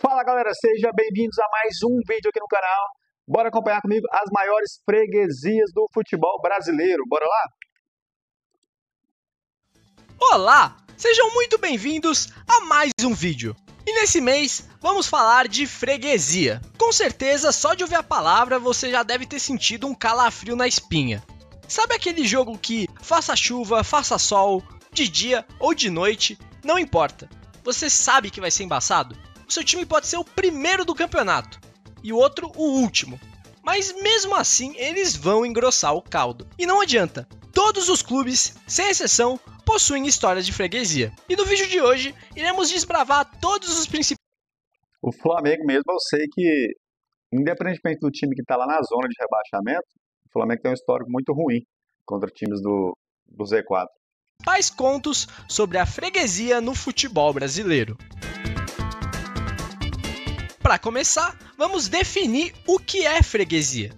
Fala galera, sejam bem-vindos a mais um vídeo aqui no canal. Bora acompanhar comigo as maiores freguesias do futebol brasileiro. Bora lá? Olá! Sejam muito bem-vindos a mais um vídeo. E nesse mês, vamos falar de freguesia. Com certeza, só de ouvir a palavra, você já deve ter sentido um calafrio na espinha. Sabe aquele jogo que, faça chuva, faça sol, de dia ou de noite, não importa. Você sabe que vai ser embaçado? O seu time pode ser o primeiro do campeonato e o outro o último. Mas mesmo assim, eles vão engrossar o caldo. E não adianta, todos os clubes, sem exceção, possuem histórias de freguesia. E no vídeo de hoje, iremos desbravar todos os principais. O Flamengo mesmo, eu sei que, independentemente do time que está lá na zona de rebaixamento, o Flamengo tem um histórico muito ruim contra times do Z4. Contos sobre a freguesia no futebol brasileiro. Para começar, vamos definir o que é freguesia.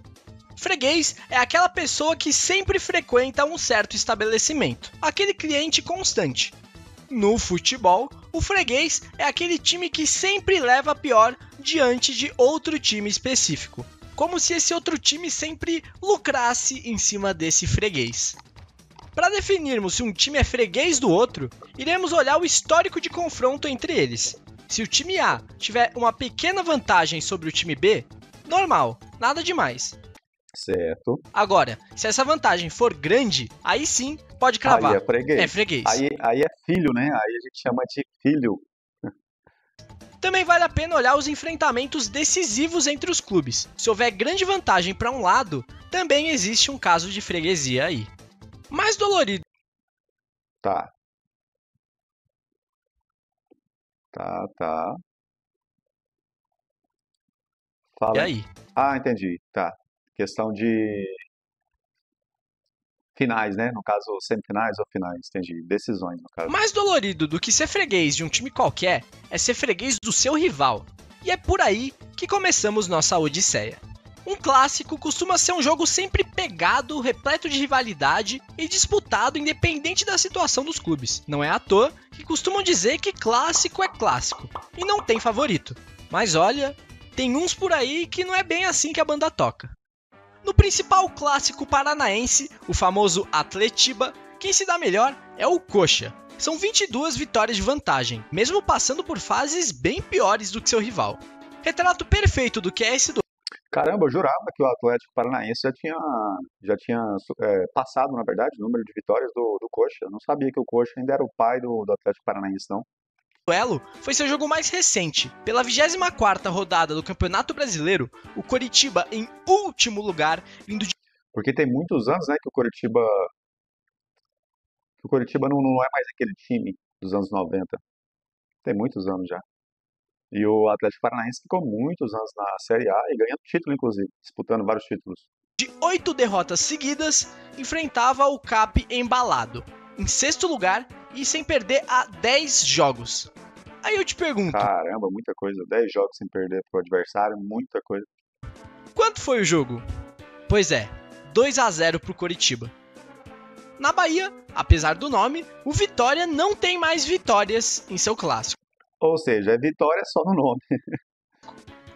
Freguês é aquela pessoa que sempre frequenta um certo estabelecimento, aquele cliente constante. No futebol, o freguês é aquele time que sempre leva a pior diante de outro time específico, como se esse outro time sempre lucrasse em cima desse freguês. Para definirmos se um time é freguês do outro, iremos olhar o histórico de confronto entre eles. Se o time A tiver uma pequena vantagem sobre o time B, normal, nada demais. Certo. Agora, se essa vantagem for grande, aí sim pode cravar. Aí é freguês. É freguês. Aí é filho, né? Aí a gente chama de filho. Também vale a pena olhar os enfrentamentos decisivos entre os clubes. Se houver grande vantagem para um lado, também existe um caso de freguesia aí. Mais dolorido. Tá. Fala. E aí? Ah, entendi. Tá. Questão de finais, né? No caso, semifinais ou finais. Entendi. Decisões, no caso. Mais dolorido do que ser freguês de um time qualquer é ser freguês do seu rival. E é por aí que começamos nossa odisseia. Um clássico costuma ser um jogo sempre pegado, repleto de rivalidade e disputado independente da situação dos clubes. Não é à toa que costumam dizer que clássico é clássico e não tem favorito. Mas olha, tem uns por aí que não é bem assim que a banda toca. No principal clássico paranaense, o famoso Atletiba, quem se dá melhor é o Coxa. São 22 vitórias de vantagem, mesmo passando por fases bem piores do que seu rival. Retrato perfeito do que é esse do. Caramba, eu jurava que o Atlético Paranaense já tinha passado, na verdade, o número de vitórias do Coxa. Eu não sabia que o Coxa ainda era o pai do Atlético Paranaense, não. O duelo foi seu jogo mais recente. Pela 24ª rodada do Campeonato Brasileiro, o Coritiba em último lugar, indo de. Porque tem muitos anos, né, que o Coritiba não é mais aquele time dos anos 90. Tem muitos anos já. E o Atlético Paranaense ficou muitos anos na Série A e ganhando título, inclusive, disputando vários títulos. De 8 derrotas seguidas, enfrentava o CAP embalado, em sexto lugar e sem perder há 10 jogos. Aí eu te pergunto, Caramba, muita coisa. 10 jogos sem perder pro adversário, muita coisa. quanto foi o jogo? Pois é, 2-0 pro Coritiba. Na Bahia, apesar do nome, o Vitória não tem mais vitórias em seu clássico. Ou seja, é vitória só no nome.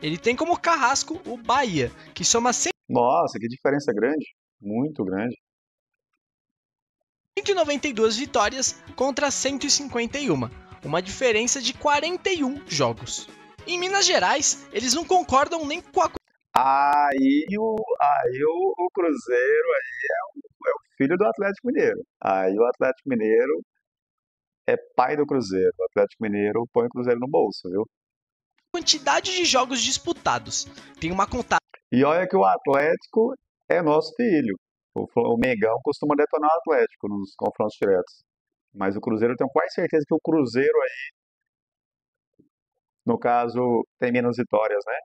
Ele tem como carrasco o Bahia, que soma Nossa, que diferença grande. Muito grande. 192 vitórias contra 151, uma diferença de 41 jogos. Em Minas Gerais, eles não concordam nem com a. Aí o Cruzeiro é o filho do Atlético Mineiro. Aí o Atlético Mineiro é pai do Cruzeiro. O Atlético Mineiro põe o Cruzeiro no bolso, viu? Quantidade de jogos disputados. Tem uma contagem. E olha que o Atlético é nosso filho. O Mengão costuma detonar o Atlético nos confrontos diretos. Mas o Cruzeiro, eu tenho quase certeza que o Cruzeiro aí, no caso, tem menos vitórias, né?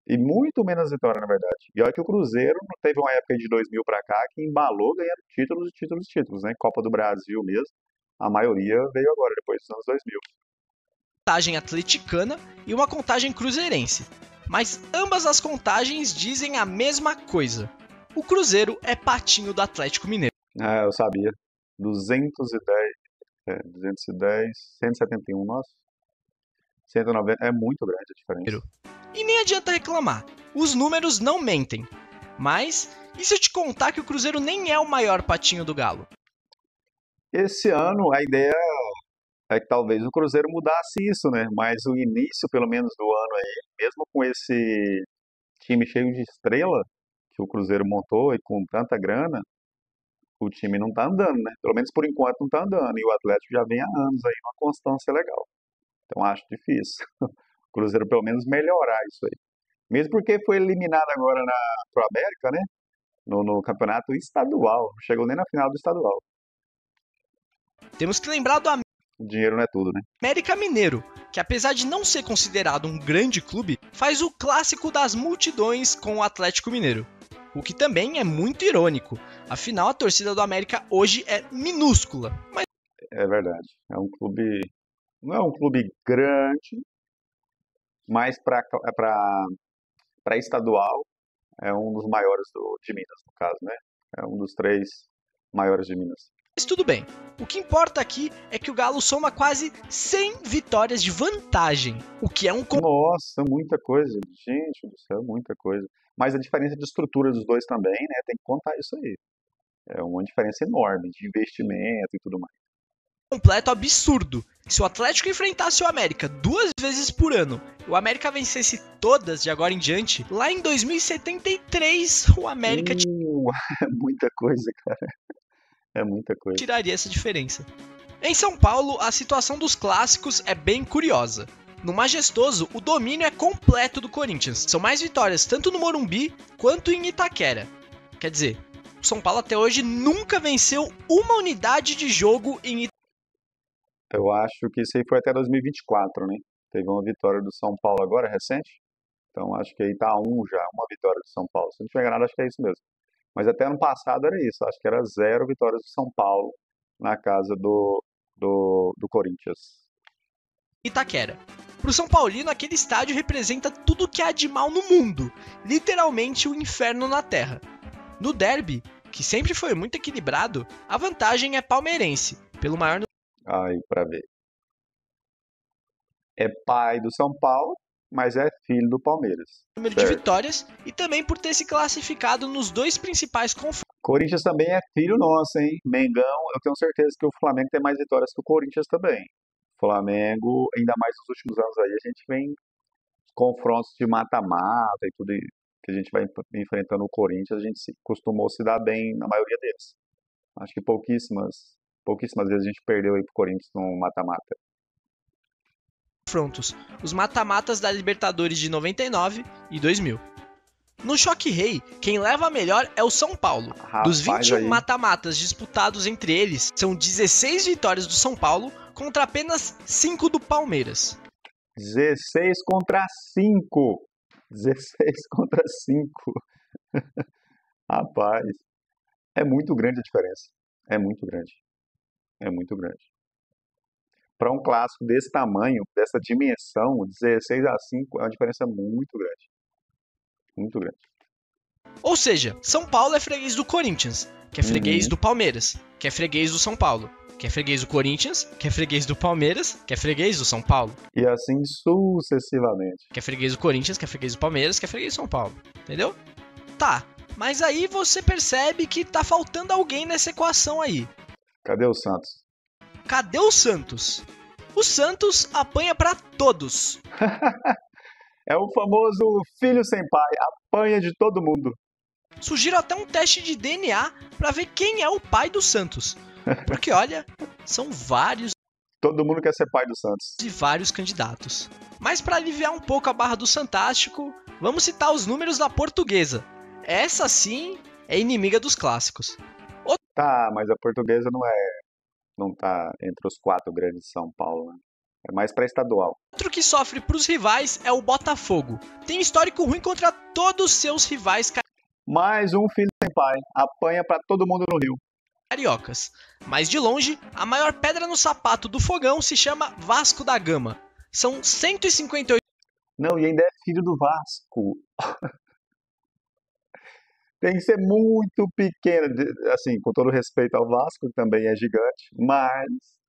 E muito menos vitória, na verdade. E olha que o Cruzeiro não teve uma época de 2000 pra cá que embalou ganhando títulos e títulos e títulos, né? Copa do Brasil mesmo. A maioria veio agora, depois dos anos 2000. Contagem atleticana e uma contagem cruzeirense. Mas ambas as contagens dizem a mesma coisa. O Cruzeiro é patinho do Atlético Mineiro. Ah, eu sabia. 210, 171, nossa. 190 é muito grande a diferença. E nem adianta reclamar, os números não mentem. Mas, e se eu te contar que o Cruzeiro nem é o maior patinho do Galo? Esse ano a ideia é que talvez o Cruzeiro mudasse isso, né? Mas o início, pelo menos, do ano aí, mesmo com esse time cheio de estrela que o Cruzeiro montou e com tanta grana, o time não tá andando, né? Pelo menos por enquanto não tá andando. E o Atlético já vem há anos aí numa constância legal. Então acho difícil. O Cruzeiro pelo menos melhorar isso aí. Mesmo porque foi eliminado agora pro América, né? No campeonato estadual. Não chegou nem na final do estadual. Temos que lembrar do O dinheiro não é tudo, né? América Mineiro, que apesar de não ser considerado um grande clube, faz o clássico das multidões com o Atlético Mineiro. O que também é muito irônico, afinal a torcida do América hoje é minúscula. Mas É verdade. É um clube. Não é um clube grande, mas para estadual é um dos maiores de Minas, no caso, né? É um dos três maiores de Minas. tudo bem, o que importa aqui é que o Galo soma quase 100 vitórias de vantagem, o que é um Nossa, muita coisa. Gente do céu, muita coisa. Mas a diferença de estrutura dos dois também, né? Tem que contar isso aí. É uma diferença enorme de investimento e tudo mais. completo absurdo. Se o Atlético enfrentasse o América 2 vezes por ano e o América vencesse todas de agora em diante, lá em 2073 o América É muita coisa, cara. É muita coisa. tiraria essa diferença. Em São Paulo, a situação dos clássicos é bem curiosa. No Majestoso, o domínio é completo do Corinthians. São mais vitórias tanto no Morumbi quanto em Itaquera. Quer dizer, o São Paulo até hoje nunca venceu uma unidade de jogo em Itaquera. Eu acho que isso aí foi até 2024, né? Teve uma vitória do São Paulo agora, recente. Então acho que aí tá já, uma vitória do São Paulo. Se não tiver enganado, acho que é isso mesmo. Mas até ano passado era isso. Acho que era 0 vitórias do São Paulo na casa do Corinthians. Pro São Paulino, aquele estádio representa tudo que há de mal no mundo, literalmente o inferno na terra. No derby, que sempre foi muito equilibrado, a vantagem é palmeirense, pelo maior Aí, pra ver. É pai do São Paulo, mas é filho do Palmeiras. número de Certo. vitórias e também por ter se classificado nos dois principais confrontos. Corinthians também é filho nosso, hein? Mengão, eu tenho certeza que o Flamengo tem mais vitórias que o Corinthians também. Flamengo, ainda mais nos últimos anos aí, a gente vem confrontos de mata-mata e tudo que a gente vai enfrentando o Corinthians, a gente costumou se dar bem na maioria deles. Acho que pouquíssimas vezes a gente perdeu aí pro Corinthians no mata-mata. Os mata-matas da Libertadores de 99 e 2000. No Choque Rei, quem leva a melhor é o São Paulo. Dos Rapaz, 21 aí, mata-matas disputados entre eles, são 16 vitórias do São Paulo contra apenas 5 do Palmeiras. 16 contra 5. 16 contra 5. Rapaz, é muito grande a diferença. É muito grande. É muito grande. Para um clássico desse tamanho, dessa dimensão, 16 a 5 é uma diferença muito grande. Muito grande. Ou seja, São Paulo é freguês do Corinthians, que é freguês Uhum. do Palmeiras, que é freguês do São Paulo, que é freguês do Corinthians, que é freguês do Palmeiras, que é freguês do São Paulo, E assim sucessivamente. que é freguês do Corinthians, que é freguês do Palmeiras, que é freguês do São Paulo. Entendeu? Tá, mas aí você percebe que tá faltando alguém nessa equação aí. Cadê o Santos? Cadê o Santos? O Santos apanha pra todos. É o famoso filho sem pai, apanha de todo mundo. Sugiro até um teste de DNA pra ver quem é o pai do Santos. Porque olha, são vários Todo mundo quer ser pai do Santos. e vários candidatos. Mas para aliviar um pouco a barra do Santástico, vamos citar os números da Portuguesa. Essa sim é inimiga dos clássicos. Tá, mas a Portuguesa não tá entre os 4 grandes de São Paulo, né? É mais pré-estadual. Outro que sofre pros rivais é o Botafogo. Tem histórico ruim contra todos os seus rivais Mais um filho sem pai, apanha pra todo mundo no Rio. cariocas. Mas de longe, a maior pedra no sapato do Fogão se chama Vasco da Gama. São 158 Não, e ainda é filho do Vasco. Tem que ser muito pequeno, assim, com todo respeito ao Vasco, que também é gigante, mas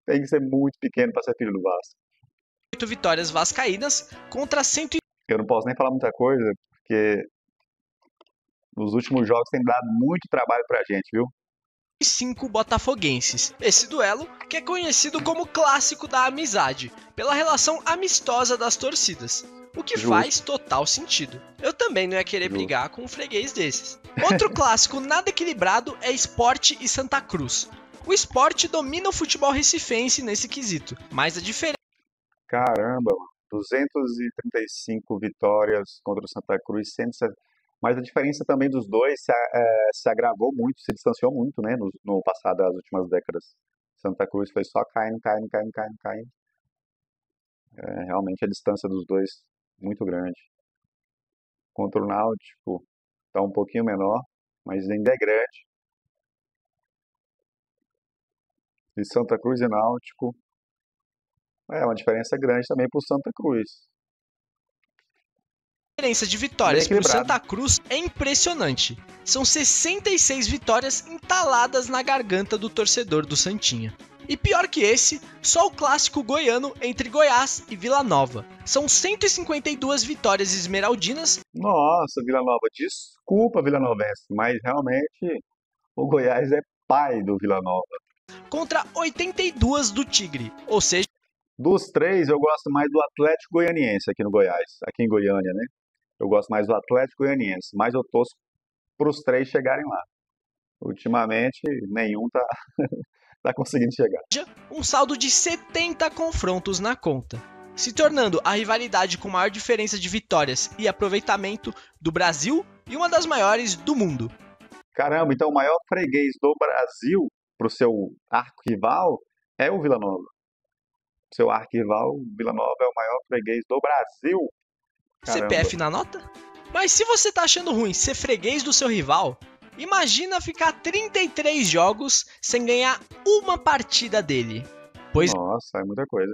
tem que ser muito pequeno para ser filho do Vasco. vitórias vascaínas contra 105 Eu não posso nem falar muita coisa, porque nos últimos jogos tem dado muito trabalho pra gente, viu? botafoguenses. Esse duelo, que é conhecido como clássico da amizade, pela relação amistosa das torcidas. O que Justo. faz total sentido. Eu também não ia querer Justo. brigar com um freguês desses. Outro clássico nada equilibrado é Sport e Santa Cruz. O Sport domina o futebol recifense nesse quesito, mas a diferença Caramba, mano. 235 vitórias contra o Santa Cruz, 170. Mas a diferença também dos dois se agravou muito, se distanciou muito, né, no passado das últimas décadas. Santa Cruz foi só caindo, caindo, caindo, caindo, caindo. Realmente a distância dos dois muito grande. Contra o Náutico está um pouquinho menor, mas ainda é grande. E Santa Cruz e Náutico é uma diferença grande também para o Santa Cruz. de Bem vitórias para o equilibrado. Santa Cruz é impressionante. São 66 vitórias entaladas na garganta do torcedor do Santinha. E pior que esse, só o clássico goiano entre Goiás e Vila Nova. São 152 vitórias esmeraldinas Nossa, Vila Nova, desculpa, Vila Novense, mas realmente o Goiás é pai do Vila Nova. contra 82 do Tigre, ou seja, Dos três, eu gosto mais do Atlético Goianiense aqui no Goiás, aqui em Goiânia, né? Eu gosto mais do Atlético Goianiense, mas eu torço para os três chegarem lá. Ultimamente, nenhum tá conseguindo chegar. um saldo de 70 confrontos na conta, se tornando a rivalidade com maior diferença de vitórias e aproveitamento do Brasil e uma das maiores do mundo. Caramba, então o maior freguês do Brasil pro seu arquirrival é o Vila Nova. Seu arquirrival, Vila Nova, é o maior freguês do Brasil. Caramba. CPF na nota? Mas se você tá achando ruim ser freguês do seu rival, imagina ficar 33 jogos sem ganhar uma partida dele. Pois Nossa, é muita coisa.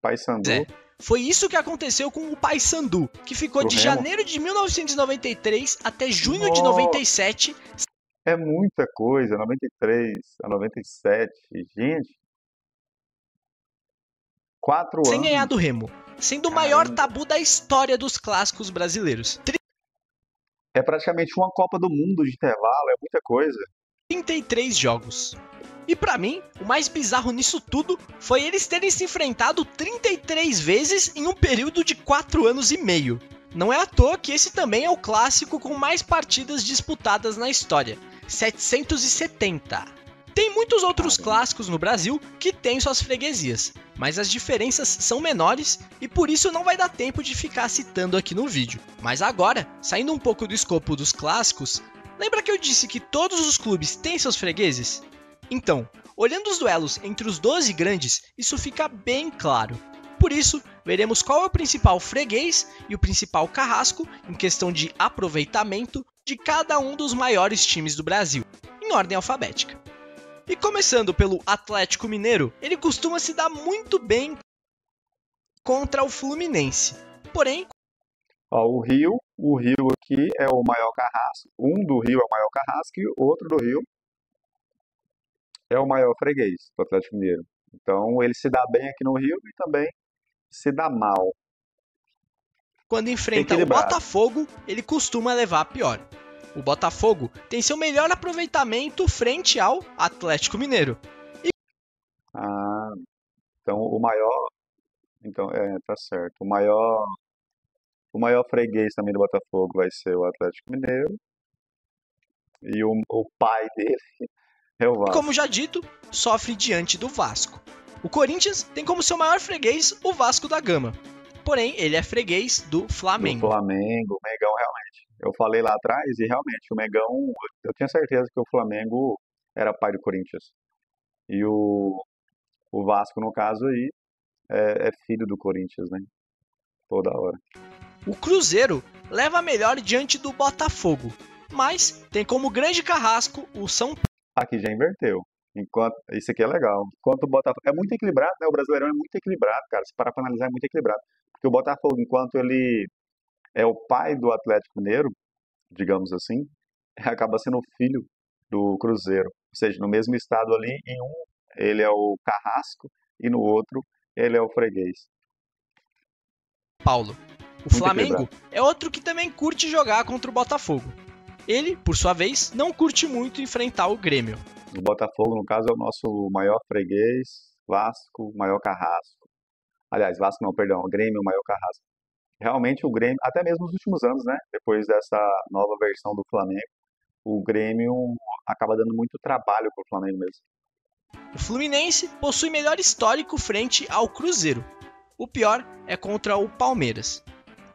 Paysandu, é, foi isso que aconteceu com o Paysandu, que ficou pro de Remo, janeiro de 1993 até junho de nossa, 97 é muita coisa. 93 a 97, gente, 4 sem ganhar anos. do Remo, sendo o maior Caramba. tabu da história dos clássicos brasileiros. É praticamente uma Copa do Mundo de intervalo, é muita coisa. 33 jogos. E pra mim, o mais bizarro nisso tudo foi eles terem se enfrentado 33 vezes em um período de 4 anos e meio. Não é à toa que esse também é o clássico com mais partidas disputadas na história, 770. Tem muitos outros Caramba. clássicos no Brasil que têm suas freguesias, mas as diferenças são menores e por isso não vai dar tempo de ficar citando aqui no vídeo. Mas agora, saindo um pouco do escopo dos clássicos, lembra que eu disse que todos os clubes têm seus fregueses? Então, olhando os duelos entre os 12 grandes, isso fica bem claro. Por isso, veremos qual é o principal freguês e o principal carrasco em questão de aproveitamento de cada um dos maiores times do Brasil, em ordem alfabética. E começando pelo Atlético Mineiro, ele costuma se dar muito bem contra o Fluminense. Porém, Ó, o Rio aqui é o maior carrasco. Um do Rio é o maior carrasco e o outro do Rio é o maior freguês do Atlético Mineiro. Então ele se dá bem aqui no Rio e também se dá mal. quando enfrenta o Equilibrado. Botafogo, ele costuma levar a pior. O Botafogo tem seu melhor aproveitamento frente ao Atlético Mineiro. Ah, então o maior. Então, tá certo. O maior freguês também do Botafogo vai ser o Atlético Mineiro. E o pai dele é o E como Vasco. já dito, sofre diante do Vasco. O Corinthians tem como seu maior freguês o Vasco da Gama. Porém, ele é freguês do Do Flamengo. Flamengo, o Mengão realmente. Eu falei lá atrás e realmente o Mengão, eu tinha certeza que o Flamengo era pai do Corinthians. E o Vasco, no caso aí, é filho do Corinthians, né? Toda hora. O Cruzeiro leva a melhor diante do Botafogo, mas tem como grande carrasco o São Paulo. Aqui já inverteu. Isso aqui é legal. Enquanto o Botafogo. É muito equilibrado, né? O Brasileirão é muito equilibrado, cara. Se parar pra analisar, é muito equilibrado. Porque o Botafogo, enquanto ele é o pai do Atlético Mineiro, digamos assim, acaba sendo o filho do Cruzeiro. Ou seja, no mesmo estado ali, em um ele é o carrasco e no outro ele é o freguês. Paulo. O Muito Flamengo equilibrado. é outro que também curte jogar contra o Botafogo. Ele, por sua vez, não curte muito enfrentar o Grêmio. O Botafogo, no caso, é o nosso maior freguês, Vasco, maior carrasco. Aliás, Vasco não, perdão, o Grêmio, o maior carrasco. Realmente o Grêmio, até mesmo nos últimos anos, né? Depois dessa nova versão do Flamengo, o Grêmio acaba dando muito trabalho pro Flamengo mesmo. O Fluminense possui melhor histórico frente ao Cruzeiro. O pior é contra o Palmeiras.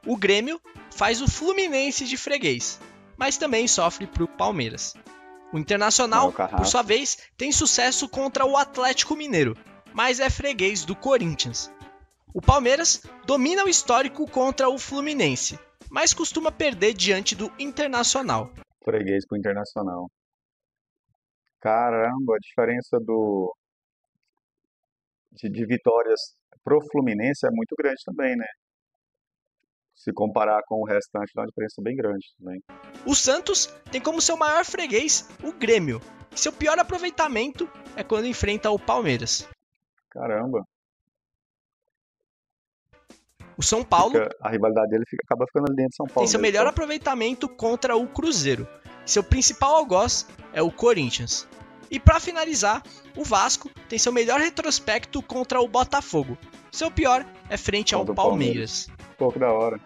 O Grêmio faz o Fluminense de freguês, mas também sofre pro Palmeiras. O Internacional, Maior por sua carrasco. vez, tem sucesso contra o Atlético Mineiro, mas é freguês do Corinthians. O Palmeiras domina o histórico contra o Fluminense, mas costuma perder diante do Internacional. Freguês pro Internacional. Caramba, a diferença de vitórias pro Fluminense é muito grande também, né? Se comparar com o restante, dá uma diferença bem grande também. O Santos tem como seu maior freguês o Grêmio, e seu pior aproveitamento é quando enfrenta o Palmeiras. Caramba, O São Paulo a rivalidade dele acaba ficando ali dentro de São tem Paulo seu mesmo, melhor só. aproveitamento contra o Cruzeiro. Seu principal algoz é o Corinthians. E para finalizar, o Vasco tem seu melhor retrospecto contra o Botafogo. Seu pior é frente ao Contra o Palmeiras. Pô, que da hora.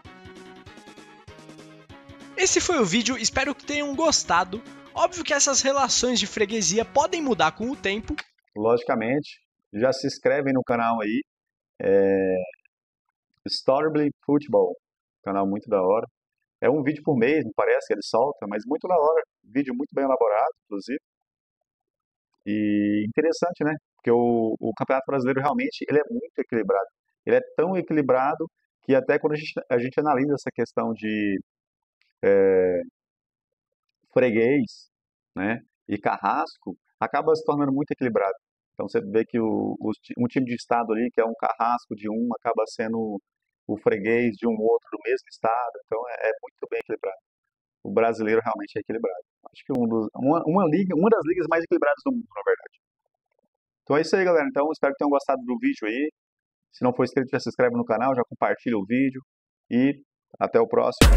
Esse foi o vídeo, espero que tenham gostado. Óbvio que essas relações de freguesia podem mudar com o tempo. Logicamente, já se inscrevem no canal aí, Storybly Football, canal muito da hora. É um vídeo por mês, me parece que ele solta, mas muito da hora. Vídeo muito bem elaborado, inclusive. E interessante, né? Porque o Campeonato Brasileiro realmente ele é muito equilibrado. Ele é tão equilibrado que até quando a gente analisa essa questão de freguês, né, e carrasco, acaba se tornando muito equilibrado. Então você vê que um time de estado ali, que é um carrasco de um, acaba sendo o freguês de um outro do mesmo estado. Então é muito bem equilibrado. O brasileiro realmente é equilibrado. Acho que uma das ligas mais equilibradas do mundo, na verdade. Então é isso aí, galera. Então espero que tenham gostado do vídeo aí. Se não for inscrito, já se inscreve no canal, já compartilha o vídeo e até o próximo.